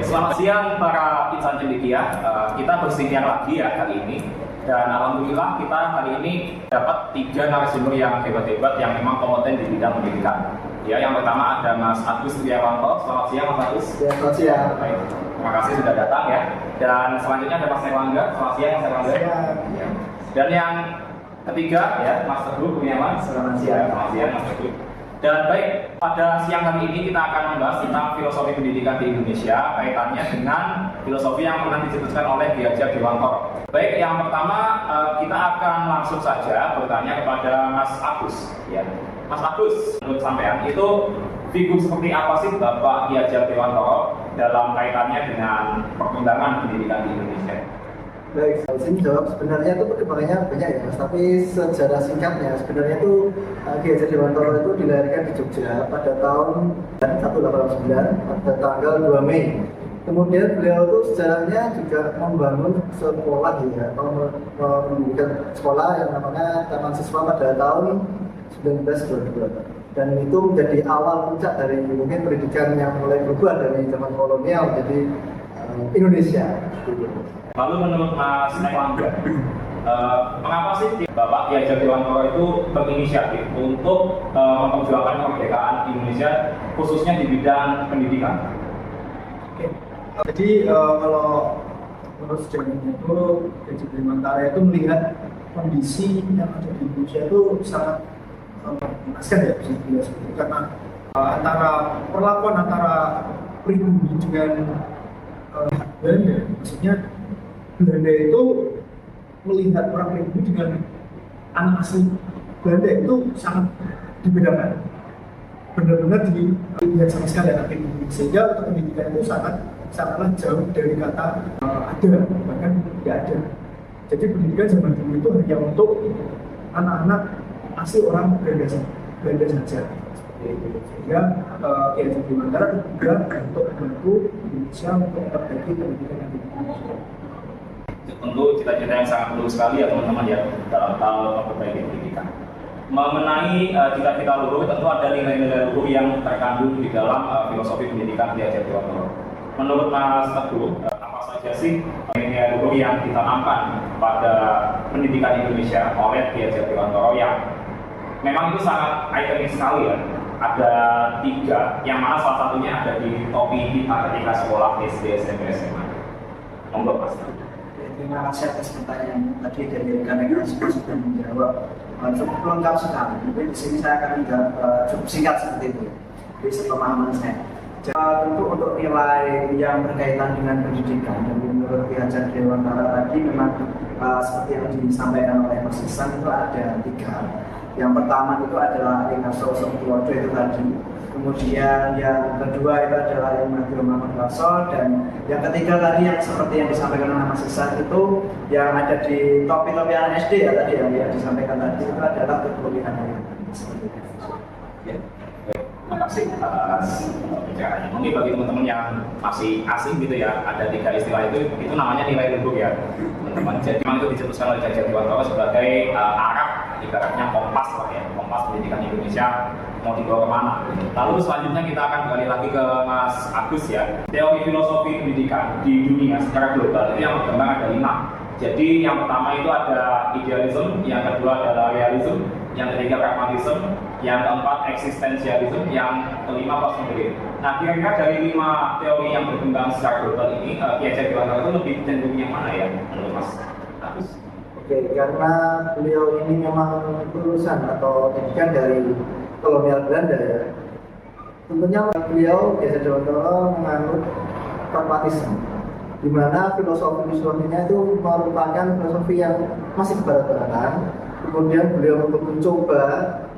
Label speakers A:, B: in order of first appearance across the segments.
A: Selamat siang para insan cendekia. Kita bersinar lagi ya hari ini. Dan alhamdulillah kita hari ini dapat 3 narasumber yang hebat-hebat yang memang kompeten di bidang pendidikan. Ya, yang pertama ada Mas Agus Triawanto. Selamat siang Mas Agus.
B: Ya, selamat siang.
A: Baik, terima kasih sudah datang ya. Dan selanjutnya ada Mas Erlangga. Selamat siang Mas Erlangga. Ya. Dan yang ketiga ya Mas Teguh Kurniawan.
B: Selamat siang.
A: Selamat siang Mas Teguh. Dan baik, pada siang hari ini kita akan membahas tentang filosofi pendidikan di Indonesia, kaitannya dengan filosofi yang pernah dicetuskan oleh Ki Hajar Dewantara. Baik, yang pertama kita akan langsung saja bertanya kepada Mas Agus. Ya, Mas Agus, menurut sampean itu figur seperti apa sih Bapak Ki Hajar Dewantara dalam kaitannya dengan perkembangan pendidikan di Indonesia?
B: Baik, saya jawab sebenarnya itu perkembangannya banyak ya Mas, tapi sejarah singkatnya sebenarnya itu Ki Hajar Dewantara itu dilahirkan di Jogja pada tahun 1889 pada tanggal 2 Mei. Kemudian beliau itu sejarahnya juga membangun sekolah ya, atau mendirikan sekolah yang namanya Taman Siswa pada tahun 1922. Dan itu menjadi awal puncak dari mungkin pendidikan yang mulai berubah dari zaman kolonial menjadi Indonesia.
A: Lalu menurut Mas Erlangga, mengapa sih Bapak Ki Hajar Dewantara itu berinisiatif untuk memperjuangkan kemerdekaan Indonesia khususnya di bidang pendidikan?
B: Oke. Jadi kalau menurut sejarah itu Ki Hajar Dewantara itu melihat kondisi yang ada di Indonesia itu sangat mengenaskan ya bisa dibilang seperti itu, karena antara perlakuan antara pribumi dengan Belanda, maksudnya Belanda itu melihat orang pribumi dengan anak asli Belanda itu sangat dibedakan, benar-benar dilihat sama sekali anak pribumi, sehingga untuk pendidikan itu sangatlah jauh dari kata ada, bahkan tidak ada. Jadi pendidikan zaman dulu itu hanya untuk anak-anak asli orang Belanda saja. Sehingga Ki Hajar Dewantara juga untuk membantu Indonesia untuk memperbaiki pendidikan yang di Indonesia.
A: Tentu cita-cita yang sangat perlu sekali ya teman-teman ya dalam hal memperbaiki pendidikan. Mengenai cita-cita luhur, tentu ada nilai-nilai luhur yang terkandung di dalam filosofi pendidikan Ki Hajar Dewantara. Menurut Mas Teguh, apa saja sih nilai luhur yang ditanamkan pada pendidikan Indonesia oleh Ki Hajar Dewantara yang memang itu sangat ikonik sekali ya? Ada 3, yang mana salah satunya ada di topi kita ketika sekolah SD, SMP, SMA. Monggo Mas.
B: Terima kasih atas pertanyaan tadi dari rekan-rekan sudah menjawab cukup lengkap sekali. Di sini saya akan cukup singkat seperti itu di sepemahaman saya. Tentu untuk nilai yang berkaitan dengan pendidikan dan menurut Ki Hajar Dewantara tadi memang seperti yang disampaikan oleh Mas Ihsan itu ada 3. Yang pertama itu adalah Ekaso Soktiwodo itu tadi. Kemudian yang kedua itu adalah Imam Muhammad Waso, dan yang ketiga tadi yang seperti yang disampaikan oleh Mas Ihsan itu yang ada di topi-topi anak SD ya tadi yang disampaikan tadi itu adalah kebolehan ayat.
A: Ya. Terima kasih atas pencerahannya. Mungkin bagi teman-teman yang masih asing gitu ya, ada 3 istilah itu namanya nilai luhur ya teman-teman. Jadi memang itu dicetuskan oleh Ki Hajar Dewantara sebagai arah, ibaratnya kompas lah ya, kompas pendidikan Indonesia mau dibawa kemana. Lalu selanjutnya kita akan kembali lagi ke Mas Agus ya. Teori filosofi pendidikan di dunia secara global itu yang berkembang ada 5. Jadi yang pertama itu ada idealisme, yang kedua adalah realisme, yang ketiga pragmatisme, yang keempat eksistensialisme, yang kelima postmodernisme. Nah, kira-kira dari 5 teori yang berkembang secara global ini, Ki Hajar Dewantara itu lebih cenderung yang mana ya menurut Mas Agus?
B: Oke, karena beliau ini memang lulusan atau pendidikan dari kolonial Belanda ya. Tentunya beliau Ki Hajar Dewantara menganut pragmatisme, di mana filosofinya itu merupakan filosofi yang masih kebarat-baratan. Kemudian beliau untuk mencoba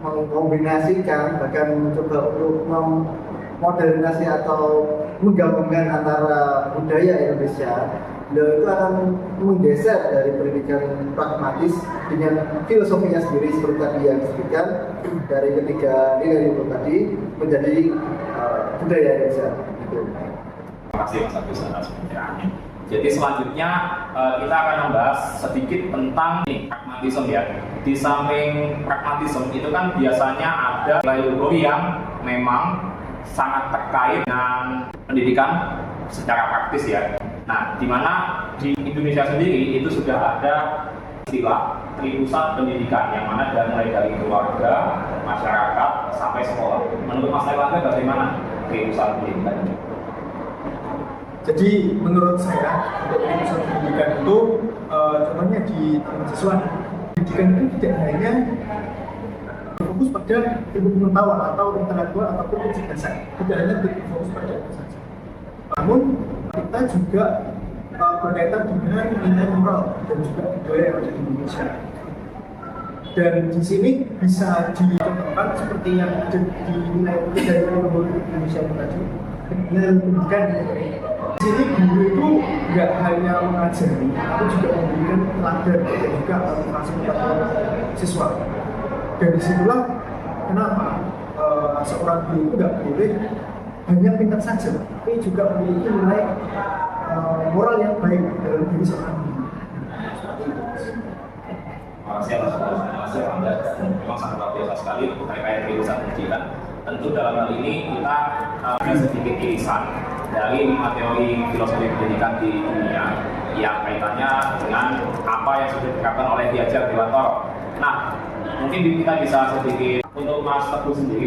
B: mengkombinasikan, bahkan mencoba untuk memodernisasi atau menggabungkan antara budaya Indonesia. Beliau itu akan menggeser dari pendidikan pragmatis dengan filosofinya sendiri seperti tadi yang disebutkan dari ketiga nilai itu tadi menjadi budaya Indonesia.
A: Terima kasih Mas Agus atas pencerahannya. Jadi selanjutnya kita akan membahas sedikit tentang pragmatisme ya. Di samping pragmatisme itu kan biasanya ada nilai luhur yang memang sangat terkait dengan pendidikan, secara praktis ya. Nah, di mana di Indonesia sendiri itu sudah ada istilah tripusat pendidikan yang mana mulai dari keluarga, masyarakat, sampai sekolah. Menurut Mas Erlangga bagaimana tripusat pendidikan ini?
B: Jadi menurut saya untuk tripusat pendidikan itu contohnya di taman siswa, pendidikan itu tidak hanya fokus pada ilmu pengetahuan atau intelektual ataupun kecerdasan, tidak hanya fokus pada itu saja. Namun kita juga berkaitan dengan nilai moral dan juga budaya yang ada di Indonesia. Dan di sini bisa dicontohkan seperti yang ada di nilai dari Indonesia tadi, nilai pendidikan. Di sini guru itu nggak hanya mengajari, tapi juga memberikan teladan dan juga motivasi kepada siswa. Dan disitulah kenapa seorang guru itu nggak boleh hanya pintar saja, tapi juga memiliki nilai moral yang baik dalam diri seorang guru.
A: Terima kasih Anda. Memang sangat luar biasa sekali terkait tripusat pendidikan. Tentu dalam hal ini kita ada sedikit irisan dari 5 teori filosofi pendidikan di dunia yang kaitannya dengan apa yang sudah diterapkan oleh Ki Hajar Dewantara. Nah, mungkin kita bisa sedikit untuk Mas Teguh sendiri,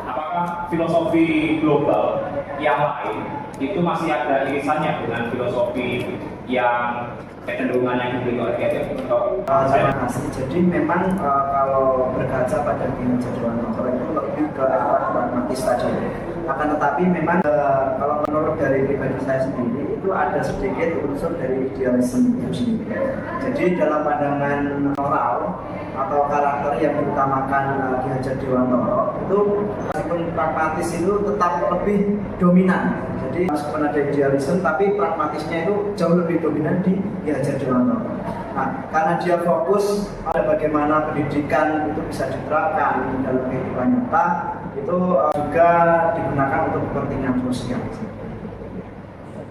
A: apakah filosofi global yang lain itu masih ada irisannya dengan filosofi yang kecenderungannya dimiliki oleh Ki Hajar Dewantara?
C: Terima kasih. Jadi memang kalau berkaca pada Ki Hajar Dewantara itu lebih ke arah pragmatis tadi. Akan tetapi memang kalau menurut dari pribadi saya sendiri itu ada sedikit unsur dari idealisme itu sendiri. Jadi dalam pandangan moral atau karakter yang diutamakan Ki Hajar Dewantara itu meskipun pragmatis itu tetap lebih dominan. Jadi meskipun ada idealisme tapi pragmatisnya itu jauh lebih dominan di Ki Hajar Dewantara. Nah, karena dia fokus pada bagaimana pendidikan itu bisa diterapkan dalam kehidupan nyata, itu juga digunakan untuk kepentingan sosial.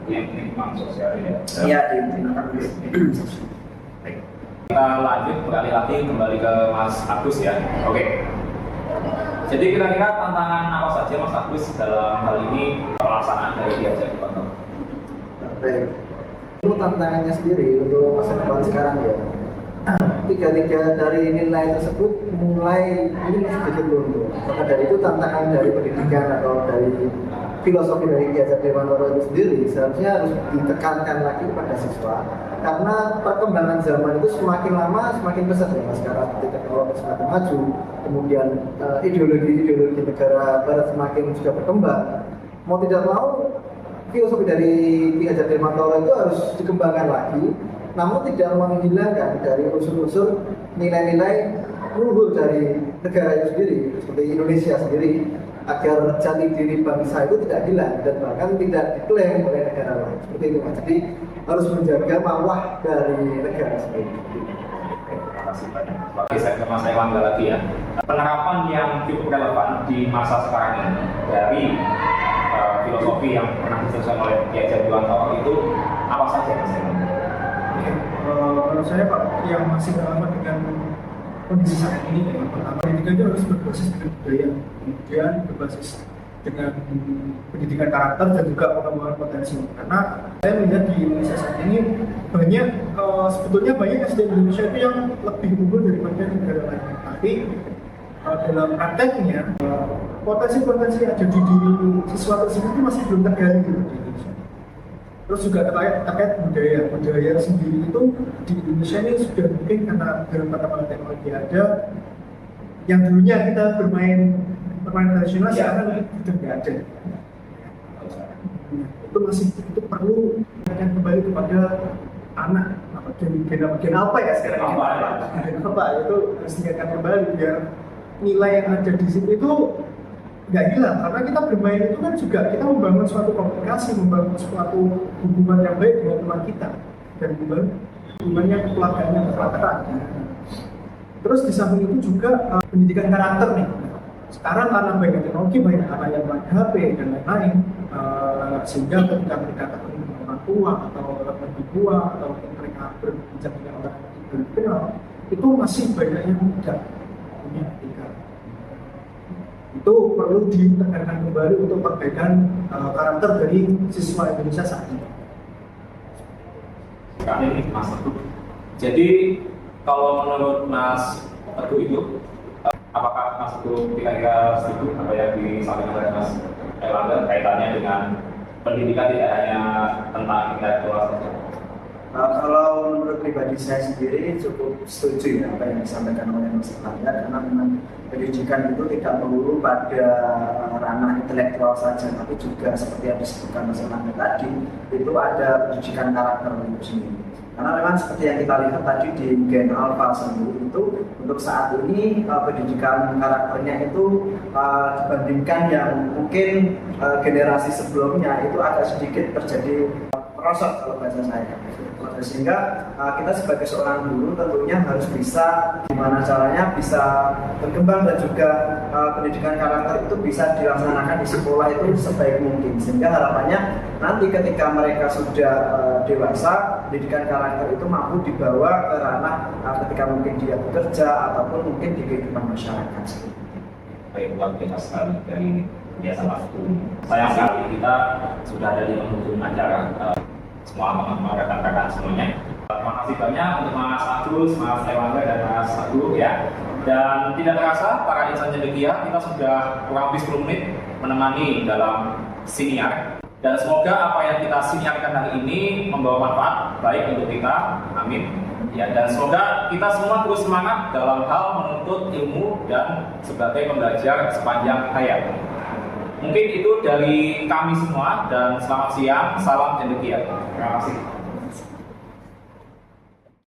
A: Kepentingan sosial ya?
C: Iya, digunakan untuk kepentingan sosial.
A: Baik. Kita lanjut kembali ke Mas Agus ya. Oke. Jadi kira-kira tantangan apa saja Mas Agus dalam hal ini pelaksanaan dari Ki Hajar Dewantara?
D: Baik. Itu tantangannya sendiri untuk masa depan sekarang ya. Tiga dari nilai tersebut mulai ini sedikit luntur. Maka dari itu tantangan dari pendidikan atau dari filosofi dari Ki Hajar Dewantara itu sendiri seharusnya harus ditekankan lagi kepada siswa, karena perkembangan zaman itu semakin lama semakin pesat ya mas. Sekarang teknologi semakin maju, kemudian ideologi negara barat semakin juga berkembang. Mau tidak mau filosofi dari Ki Hajar Dewantara itu harus dikembangkan lagi, namun tidak menghilangkan dari unsur-unsur nilai-nilai luhur dari negara itu sendiri, seperti Indonesia sendiri, agar jati diri bangsa itu tidak hilang dan bahkan tidak diklaim oleh negara lain. Seperti itu mas. Jadi harus menjaga marwah dari negara sendiri.
A: Terima kasih banyak. Oke, saya ke Mas Erlangga lagi ya. Penerapan yang cukup relevan di masa sekarang ini dari filosofi yang pernah disusun oleh Ki Hajar Dewantara itu apa saja Mas Erlangga?
B: Menurut saya Pak, yang masih relevan dengan kondisi saat ini, yang pertama pendidikan itu harus berbasis dengan budaya, kemudian berbasis dengan pendidikan karakter dan juga pengembangan potensi. Karena saya melihat di Indonesia saat ini banyak sebetulnya banyak SDM Indonesia itu yang lebih unggul daripada negara lain. Tapi dalam prakteknya potensi-potensi yang ada di diri siswa tersebut itu masih belum tergali di Indonesia. Terus juga terkait budaya sendiri itu di Indonesia ini sudah mungkin karena dalam perkembangan teknologi ada yang dulunya kita bermain tradisional sekarang sudah nggak ada. Itu masih itu perlu akan kembali kepada anak gen apa ya sekarang apa itu harus diingatkan kembali biar nilai yang ada di situ itu nggak hilang, karena kita bermain itu kan juga kita membangun suatu komunikasi, membangun suatu hubungan yang baik dengan teman kita dan hubungannya kekeluargaan yang erat. Terus di samping itu juga pendidikan karakter nih. Sekarang karena banyak teknologi, banyak anak yang main HP dan lain-lain, sehingga ketika mereka ketemu dengan orang tua atau orang tua atau mereka berbicara dengan orang yang belum dikenal, itu masih banyak yang tidak punya etika. itu perlu ditekankan kembali untuk perbaikan karakter dari siswa Indonesia saat ini.
A: Ini Mas Teguh. Jadi kalau menurut Mas Teguh itu, apakah Mas Teguh kira-kira setuju apa yang disampaikan oleh Mas Erlangga kaitannya dengan pendidikan tidak hanya tentang intelektual saja?
C: Kalau menurut pribadi saya sendiri cukup setuju ya apa yang disampaikan oleh Mas Erlangga, karena memang pendidikan itu tidak melulu pada ranah intelektual saja, tapi juga seperti yang disebutkan Mas Erlangga tadi, itu ada pendidikan karakter itu sendiri. Karena memang seperti yang kita lihat tadi di Gen Alpha sendiri itu untuk saat ini pendidikan karakternya itu dibandingkan yang mungkin generasi sebelumnya itu agak sedikit terjadi merosot kalau bahasa saya. Sehingga kita sebagai seorang guru tentunya harus bisa gimana caranya bisa berkembang dan juga pendidikan karakter itu bisa dilaksanakan di sekolah itu sebaik mungkin, sehingga harapannya nanti ketika mereka sudah dewasa, pendidikan karakter itu mampu dibawa ke ranah ketika mungkin dia bekerja ataupun mungkin di kehidupan masyarakat.
A: Baik, luar biasa sekali dari biasa waktu. Sayang sekali kita sudah ada di penghujung acara. Semua rekan-rekan semuanya. Terima kasih banyak untuk Mas Agus, Mas Erlangga, dan Mas Teguh ya. Dan tidak terasa para insan cendekia kita sudah kurang lebih 10 menit menemani dalam siniar. Dan semoga apa yang kita siniarkan hari ini membawa manfaat baik untuk kita. Amin. Ya, dan semoga kita semua terus semangat dalam hal menuntut ilmu dan sebagai pembelajar sepanjang hayat. Mungkin itu dari kami semua dan selamat siang, salam cendekia. Terima kasih.